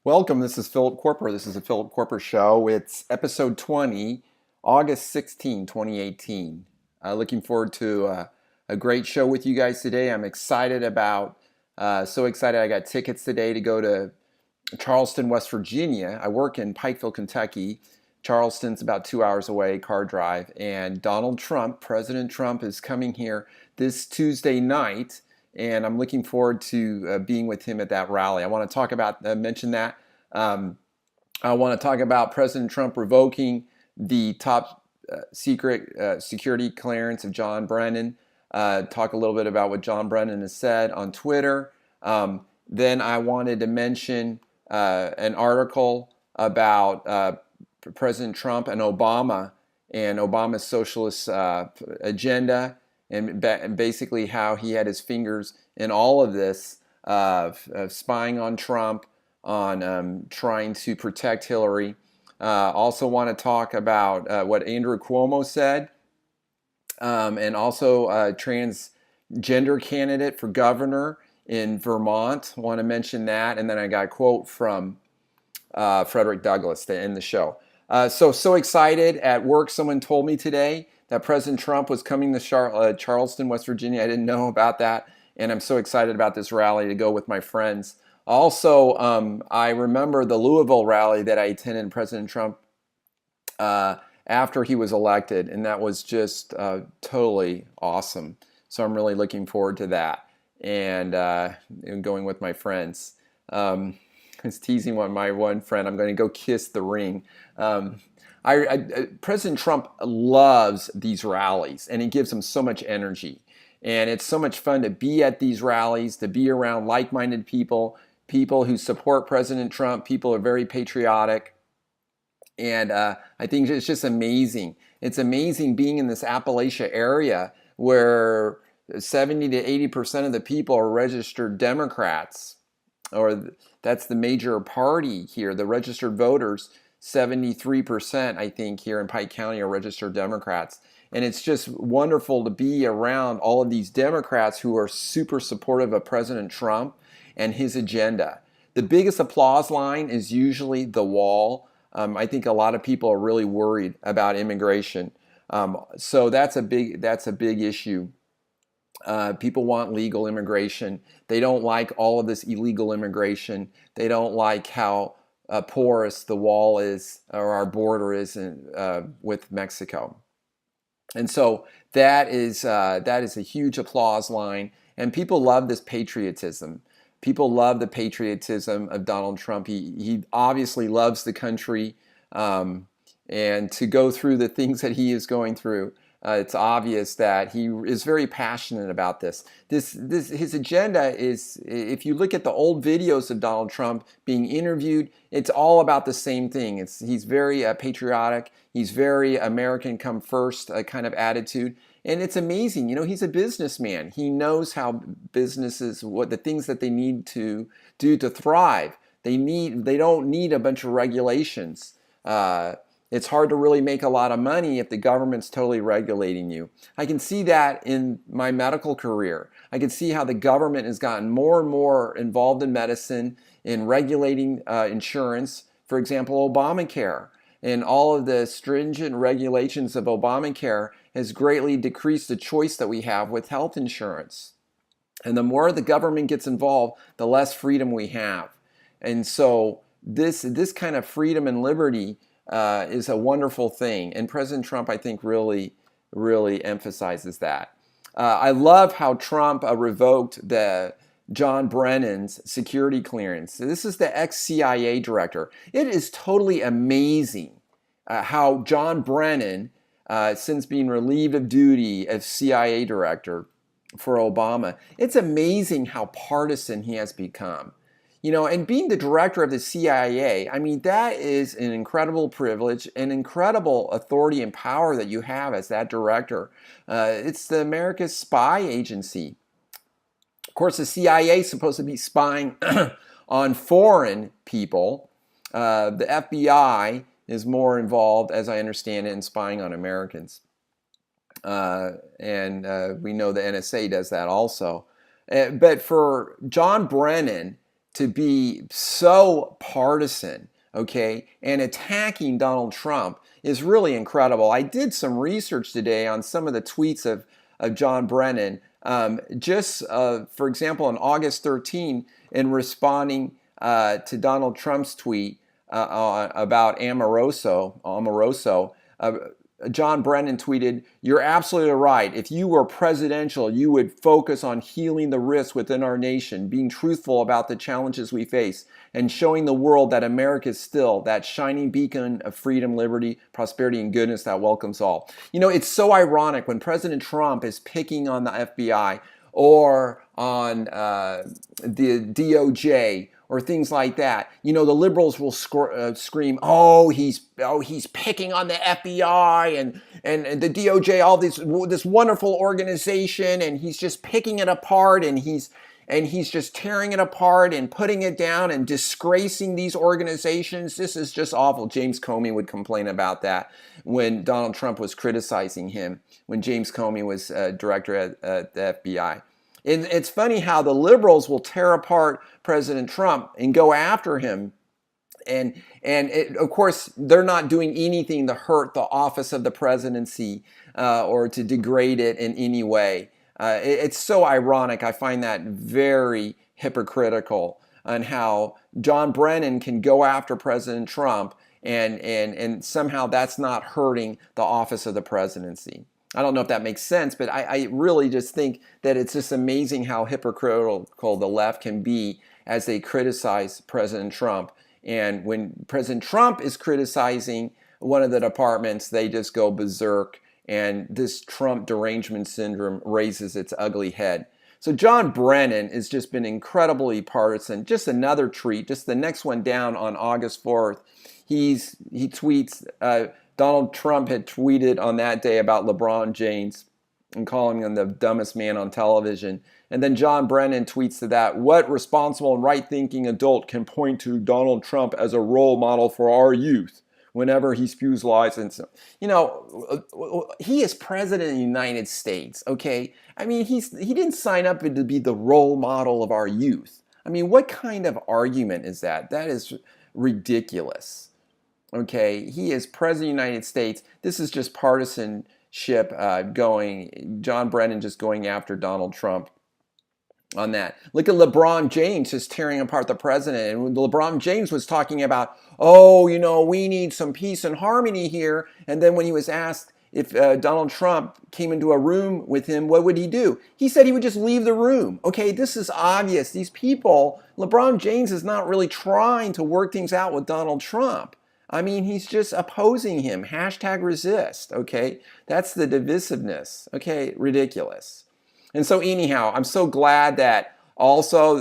Welcome. This is Philip Koerper. This is the Philip Koerper Show. It's episode 20, August 16, 2018. Looking forward to a great show with you guys today. I'm excited so excited. I got tickets today to go to Charleston, West Virginia. I work in Pikeville, Kentucky. Charleston's about 2 hours away, car drive. And Donald Trump, President Trump, is coming here this Tuesday night. And I'm looking forward to being with him at that rally. I want to mention that. I want to talk about President Trump revoking the top secret security clearance of John Brennan. Talk a little bit about what John Brennan has said on Twitter. Then I wanted to mention an article about President Trump and Obama's socialist agenda, and basically how he had his fingers in all of this, spying on Trump, on trying to protect Hillary. Also want to talk about what Andrew Cuomo said, and also a transgender candidate for governor in Vermont. Want to mention that, and then I got a quote from Frederick Douglass to end the show. So excited. At work, someone told me today that President Trump was coming to Charleston, West Virginia. I didn't know about that, and I'm so excited about this rally to go with my friends. Also, I remember the Louisville rally that I attended President Trump after he was elected, and that was just totally awesome. So I'm really looking forward to that and going with my friends. I was teasing my one friend, I'm going to go kiss the ring. President Trump loves these rallies, and it gives him so much energy. And it's so much fun to be at these rallies, to be around like-minded people who support President Trump. People are very patriotic. And I think it's just amazing. It's amazing being in this Appalachia area where 70 to 80% of the people are registered Democrats, or that's the major party here. The registered voters, 73%, I think, here in Pike County are registered Democrats. And it's just wonderful to be around all of these Democrats who are super supportive of President Trump and his agenda. The biggest applause line is usually the wall. I think a lot of people are really worried about immigration. So that's a big issue. People want legal immigration. They don't like all of this illegal immigration. They don't like how porous the wall is, or our border is with Mexico. And so that is a huge applause line. And people love this patriotism. People love the patriotism of Donald Trump. He obviously loves the country, and to go through the things that he is going through, it's obvious that he is very passionate about this. His agenda is, if you look at the old videos of Donald Trump being interviewed, it's all about the same thing. He's very patriotic. He's very American come first kind of attitude. And it's amazing. You know, he's a businessman. He knows how businesses, what the things that they need to do to thrive. They don't need a bunch of regulations. It's hard to really make a lot of money if the government's totally regulating you. I can see that in my medical career. I can see how the government has gotten more and more involved in medicine, in regulating insurance. For example, Obamacare. And all of the stringent regulations of Obamacare has greatly decreased the choice that we have with health insurance. And the more the government gets involved, the less freedom we have. And so this kind of freedom and liberty is a wonderful thing. And President Trump, I think, really, really emphasizes that. I love how Trump revoked the John Brennan's security clearance. So this is the ex-CIA director. It is totally amazing how John Brennan, since being relieved of duty as CIA director for Obama, it's amazing how partisan he has become. You know, and being the director of the CIA, I mean, that is an incredible privilege, an incredible authority and power that you have as that director. It's the America's spy agency. Of course, the CIA is supposed to be spying on foreign people. The FBI is more involved, as I understand it, in spying on Americans. And we know the NSA does that also. But for John Brennan, to be so partisan, okay, and attacking Donald Trump is really incredible. I did some research today on some of the tweets of John Brennan. For example, on August 13, in responding to Donald Trump's tweet about Omaroso, John Brennan tweeted, "You're absolutely right. If you were presidential, you would focus on healing the risks within our nation, being truthful about the challenges we face, and showing the world that America is still that shining beacon of freedom, liberty, prosperity, and goodness that welcomes all." You know, it's so ironic when President Trump is picking on the FBI or on the DOJ or things like that. You know, the liberals will scream, "Oh, he's picking on the FBI and the DOJ, all this wonderful organization, and he's just picking it apart, and he's just tearing it apart and putting it down and disgracing these organizations. This is just awful." James Comey would complain about that when Donald Trump was criticizing him, when James Comey was director at the FBI. And it's funny how the liberals will tear apart President Trump and go after him. Of course, they're not doing anything to hurt the office of the presidency or to degrade it in any way. It's so ironic. I find that very hypocritical on how John Brennan can go after President Trump and somehow that's not hurting the office of the presidency. I don't know if that makes sense, but I really just think that it's just amazing how hypocritical the left can be as they criticize President Trump. And when President Trump is criticizing one of the departments, they just go berserk, and this Trump derangement syndrome raises its ugly head. So John Brennan has just been incredibly partisan. Just another treat, just the next one down on August 4th. He tweets, Donald Trump had tweeted on that day about LeBron James and calling him the dumbest man on television. And then John Brennan tweets to that, "What responsible and right-thinking adult can point to Donald Trump as a role model for our youth whenever he spews lies?" And so, you know, he is president of the United States, okay? I mean, he didn't sign up to be the role model of our youth. I mean, what kind of argument is that? That is ridiculous. Okay, he is president of the United States. This is just partisanship John Brennan just going after Donald Trump on that. Look at LeBron James just tearing apart the president. And LeBron James was talking about, "Oh, you know, we need some peace and harmony here." And then when he was asked if Donald Trump came into a room with him, what would he do? He said he would just leave the room. Okay, this is obvious. These people, LeBron James is not really trying to work things out with Donald Trump. I mean, he's just opposing him. #resist, okay? That's the divisiveness, okay? Ridiculous. And so anyhow, I'm so glad that also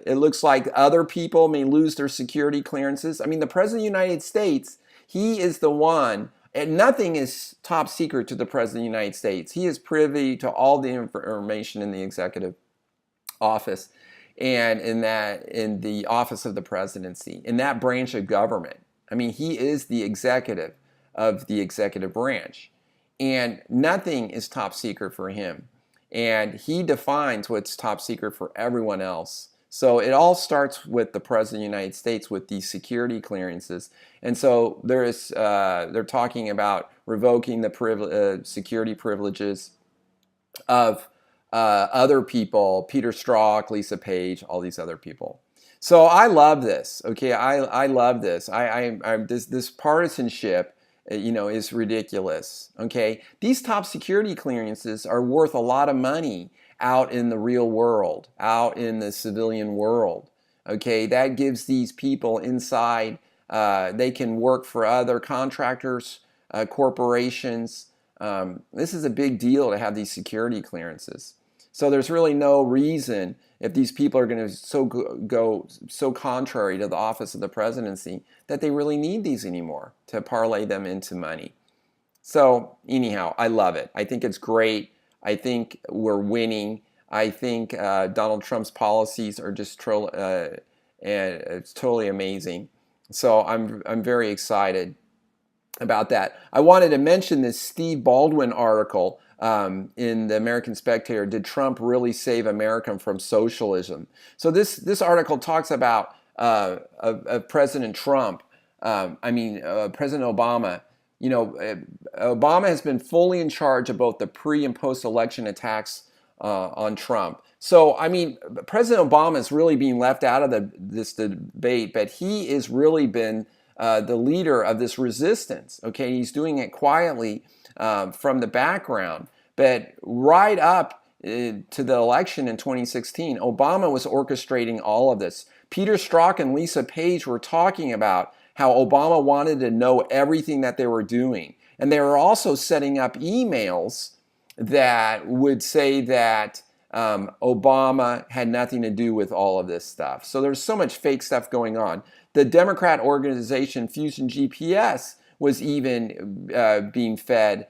it looks like other people may lose their security clearances. I mean, the President of the United States, he is the one, and nothing is top secret to the President of the United States. He is privy to all the information in the executive office and in the office of the presidency, in that branch of government. I mean, he is the executive of the executive branch, and nothing is top secret for him. And he defines what's top secret for everyone else. So it all starts with the President of the United States with these security clearances. And so they're talking about revoking the security privileges of other people, Peter Strzok, Lisa Page, all these other people. So I love this. Okay, I love this. This partisanship, you know, is ridiculous. Okay, these top security clearances are worth a lot of money out in the real world, out in the civilian world. Okay, that gives these people inside. They can work for other contractors, corporations. This is a big deal to have these security clearances. So there's really no reason, if these people are going to go so contrary to the office of the presidency, that they really need these anymore to parlay them into money. So anyhow, I love it. I think it's great. I think we're winning. I think Donald Trump's policies are just it's totally amazing. So I'm very excited about that. I wanted to mention this Steve Baldwin article in the American Spectator, did Trump really save America from socialism? So this article talks about President Trump, President Obama. You know, Obama has been fully in charge of both the pre and post-election attacks on Trump. So, I mean, President Obama is really being left out of this debate, but he has really been the leader of this resistance. Okay, he's doing it quietly from the background, but right up to the election in 2016, Obama was orchestrating all of this. Peter Strzok and Lisa Page were talking about how Obama wanted to know everything that they were doing. And they were also setting up emails that would say that Obama had nothing to do with all of this stuff. So there's so much fake stuff going on. The Democrat organization Fusion GPS was even being fed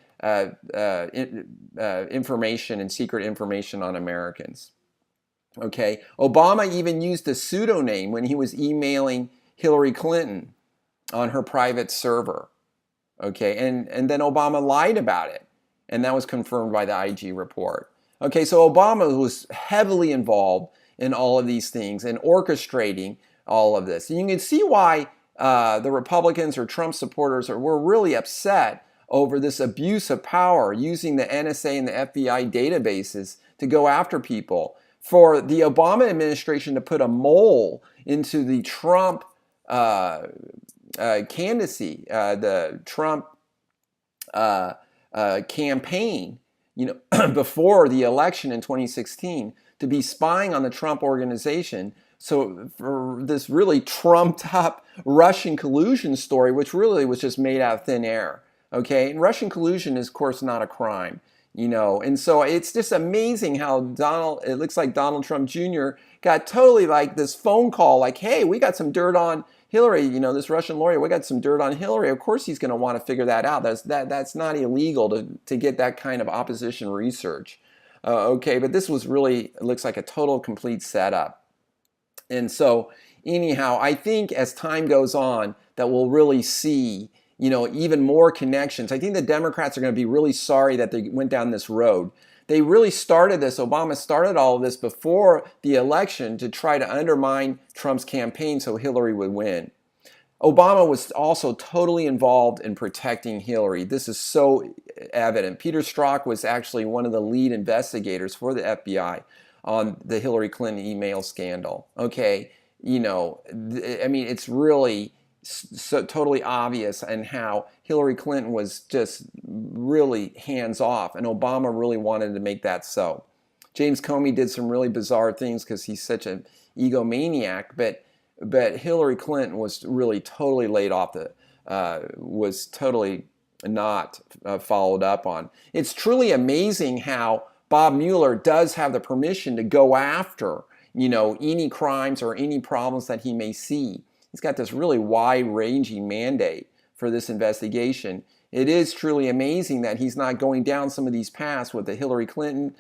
information and secret information on Americans. Okay, Obama even used a pseudonym when he was emailing Hillary Clinton on her private server. Okay, and then Obama lied about it, and that was confirmed by the IG report. Okay, so Obama was heavily involved in all of these things and orchestrating all of this. And you can see why the Republicans or Trump supporters were really upset over this abuse of power, using the NSA and the FBI databases to go after people. For the Obama administration to put a mole into the Trump candidacy, the Trump campaign, you know, before the election in 2016, to be spying on the Trump organization. So for this really trumped up Russian collusion story, which really was just made out of thin air. Okay, and Russian collusion is, of course, not a crime. You know, and so it's just amazing how it looks like Donald Trump Jr. got totally like this phone call, like, hey, we got some dirt on Hillary, you know, this Russian lawyer, we got some dirt on Hillary. Of course he's going to want to figure that out. That's not illegal to get that kind of opposition research. Okay, but this was really, it looks like a total complete setup. And so anyhow, I think as time goes on that we'll really see, you know, even more connections. I think the Democrats are going to be really sorry that they went down this road. They really started this, Obama started all of this before the election to try to undermine Trump's campaign so Hillary would win. Obama was also totally involved in protecting Hillary. This is so evident. Peter Strzok was actually one of the lead investigators for the FBI on the Hillary Clinton email scandal. Okay, you know, I mean, it's really so totally obvious, and how Hillary Clinton was just really hands off, and Obama really wanted to make that so. James Comey did some really bizarre things because he's such an egomaniac, but Hillary Clinton was really totally laid off was totally not followed up on. It's truly amazing how Bob Mueller does have the permission to go after, you know, any crimes or any problems that he may see. He's got this really wide-ranging mandate for this investigation. It is truly amazing that he's not going down some of these paths with the Hillary Clinton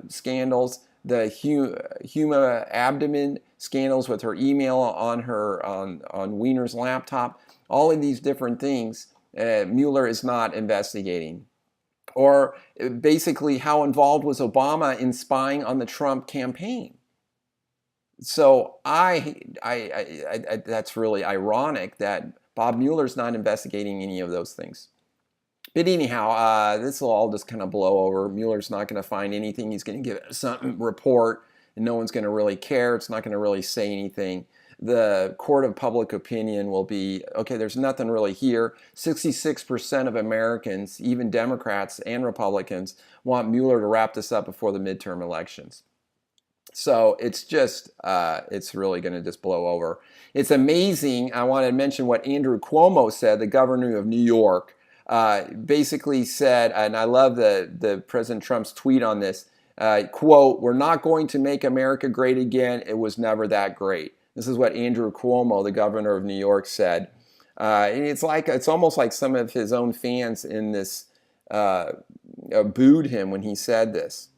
scandals, the Huma Abdomen scandals with her email on Weiner's laptop. All of these different things Mueller is not investigating. Or basically, how involved was Obama in spying on the Trump campaign? So that's really ironic that Bob Mueller's not investigating any of those things. But anyhow, this will all just kind of blow over. Mueller's not going to find anything. He's going to give some report, and no one's going to really care. It's not going to really say anything. The court of public opinion will be, okay, there's nothing really here. 66% of Americans, even Democrats and Republicans, want Mueller to wrap this up before the midterm elections. So it's just, it's really going to just blow over. It's amazing. I want to mention what Andrew Cuomo said, the governor of New York, basically said, and I love the President Trump's tweet on this, quote, "We're not going to make America great again. It was never that great." This is what Andrew Cuomo, the governor of New York, said. And it's almost like some of his own fans in this booed him when he said this.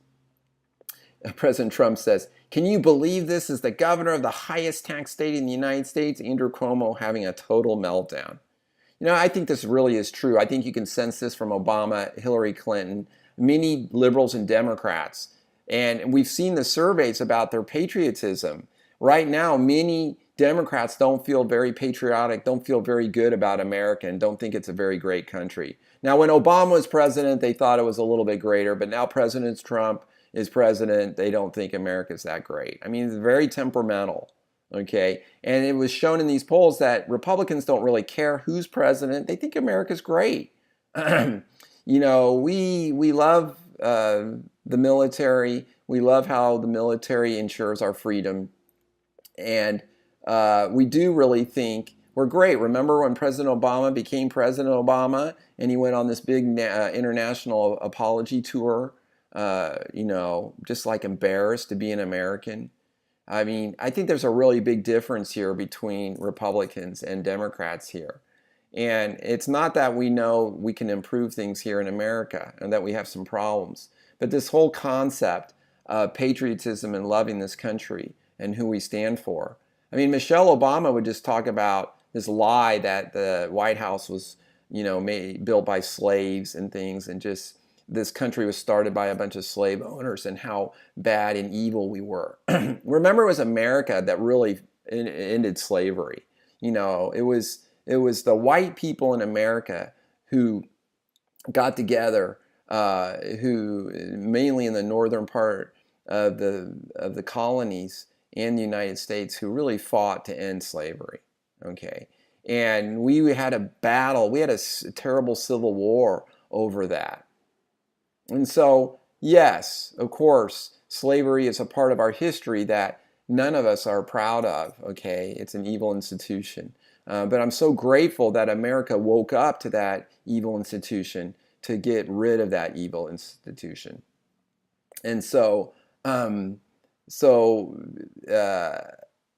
President Trump says, "Can you believe this is the governor of the highest tax state in the United States, Andrew Cuomo, having a total meltdown?" You know, I think this really is true. I think you can sense this from Obama, Hillary Clinton. many liberals and Democrats. And we've seen the surveys about their patriotism. Right now, many Democrats don't feel very patriotic, don't feel very good about America, and don't think it's a very great country. Now, when Obama was president, they thought it was a little bit greater, but now President Trump is president, they don't think America's that great. I mean, it's very temperamental, okay? And it was shown in these polls that Republicans don't really care who's president. They think America's great. You know, we love the military. We love how the military ensures our freedom. And we do really think we're great. Remember when President Obama became President Obama and he went on this big international apology tour, you know, just like embarrassed to be an American? I mean, I think there's a really big difference here between Republicans and Democrats here. And it's not that we know we can improve things here in America and that we have some problems, but this whole concept of patriotism and loving this country and who we stand for. I mean, Michelle Obama would just talk about this lie that the White House was, you know, built by slaves and things, and just this country was started by a bunch of slave owners and how bad and evil we were. Remember, it was America that really ended slavery. You know, it was the white people in America who got together, who mainly in the northern part of the colonies and the United States, who really fought to end slavery. Okay, and we had a battle. We had a terrible civil war over that. And so, yes, of course, slavery is a part of our history that none of us are proud of. Okay, it's an evil institution. But I'm so grateful that America woke up to that evil institution to get rid of that evil institution. And so,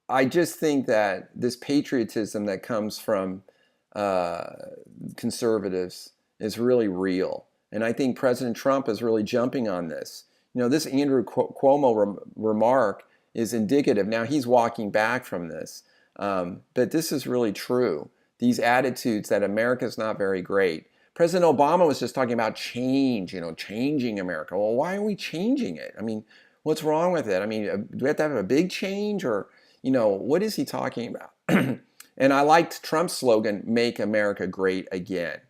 I just think that this patriotism that comes from conservatives is really real. And I think President Trump is really jumping on this. You know, this Andrew Cuomo remark is indicative. Now he's walking back from this. But this is really true. These attitudes that America's not very great. President Obama was just talking about change, you know, changing America. Well, why are we changing it? I mean, what's wrong with it? I mean, do we have to have a big change, or, you know, what is he talking about? And I liked Trump's slogan, "Make America Great Again."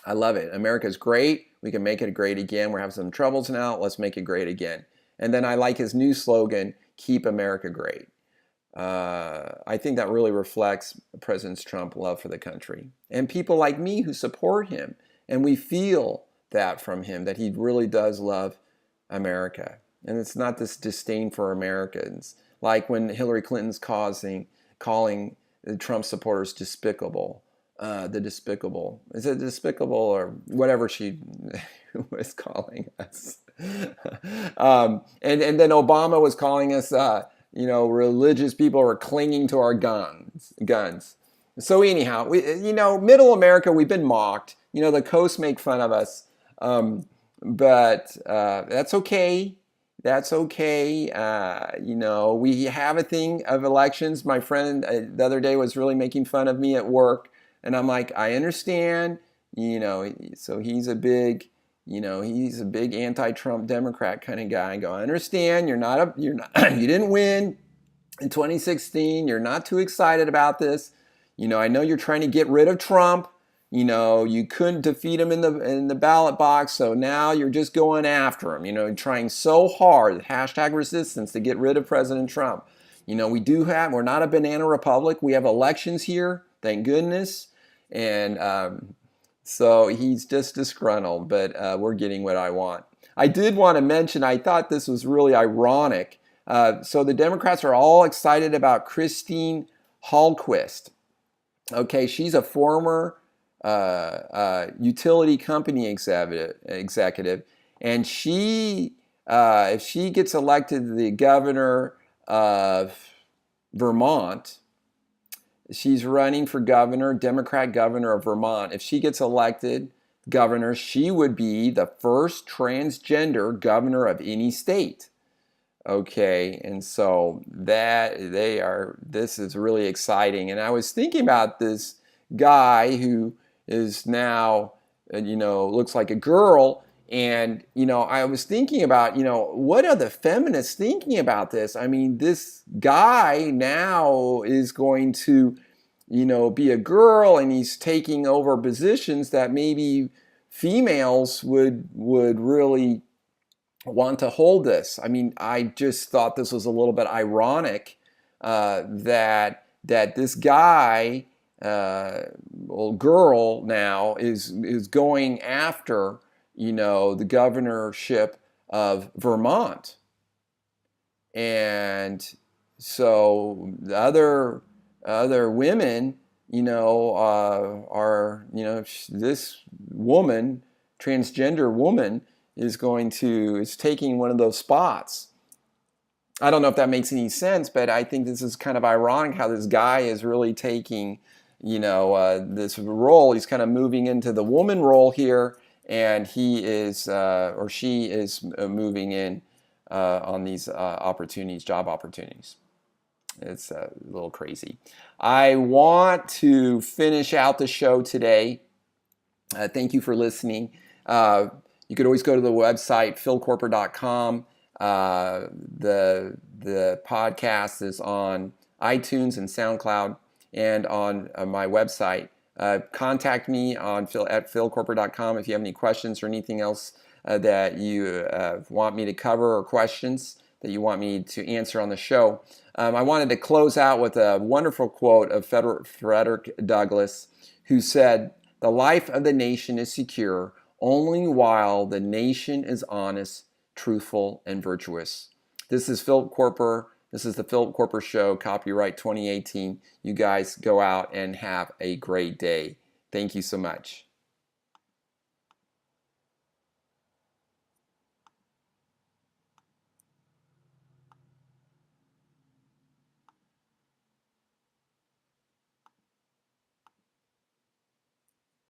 I love it. America's great. We can make it great again. We're having some troubles now. Let's make it great again. And then I like his new slogan, "Keep America Great." I think that really reflects President Trump's love for the country and people like me who support him. And we feel that from him, that he really does love America. And it's not this disdain for Americans, like when Hillary Clinton's calling the Trump supporters despicable. The despicable. Is it despicable or whatever she was calling us? And then Obama was calling us, you know, religious people are clinging to our guns. So anyhow, you know, middle America, we've been mocked. You know, the coast make fun of us. But that's okay. That's okay. You know, we have a thing of elections. My friend the other day was really making fun of me at work. And I'm like, I understand, you know, so he's a big anti-Trump Democrat kind of guy. I go, I understand, you didn't win in 2016. You're not too excited about this. You know, I know you're trying to get rid of Trump. You know, you couldn't defeat him in the ballot box, so now you're just going after him. You know, trying so hard, #resistance, to get rid of President Trump. You know, we're not a banana republic. We have elections here, thank goodness. And so he's just disgruntled, but we're getting what I want. I did want to mention, I thought this was really ironic. So the Democrats are all excited about Christine Hallquist. Okay, she's a former utility company executive, and she, if she gets elected the governor of Vermont, she's running for governor, Democrat governor of Vermont. If she gets elected governor, she would be the first transgender governor of any state. Okay, and so this is really exciting. And I was thinking about this guy who is now, you know, looks like a girl, And, I was thinking about, what are the feminists thinking about this? I mean, this guy now is going to, be a girl, and he's taking over positions that maybe females would really want to hold this. I mean, I just thought this was a little bit ironic that this guy, girl now is going after the governorship of Vermont, and so the other women, are this woman, transgender woman, is taking one of those spots. I don't know if that makes any sense, but I think this is kind of ironic how this guy is really taking, this role. He's kind of moving into the woman role here, and he is, or she is moving in on these opportunities, job opportunities. It's a little crazy. I want to finish out the show today. Thank you for listening. You could always go to the website, philkoerper.com. The podcast is on iTunes and SoundCloud and on my website. Contact me at philkoerper.com if you have any questions or anything else that you want me to cover, or questions that you want me to answer on the show. I wanted to close out with a wonderful quote of Frederick Douglass, who said, "The life of the nation is secure only while the nation is honest, truthful, and virtuous." This is Philip Koerper. This is the Philip Koerper Show, copyright 2018. You guys go out and have a great day. Thank you so much.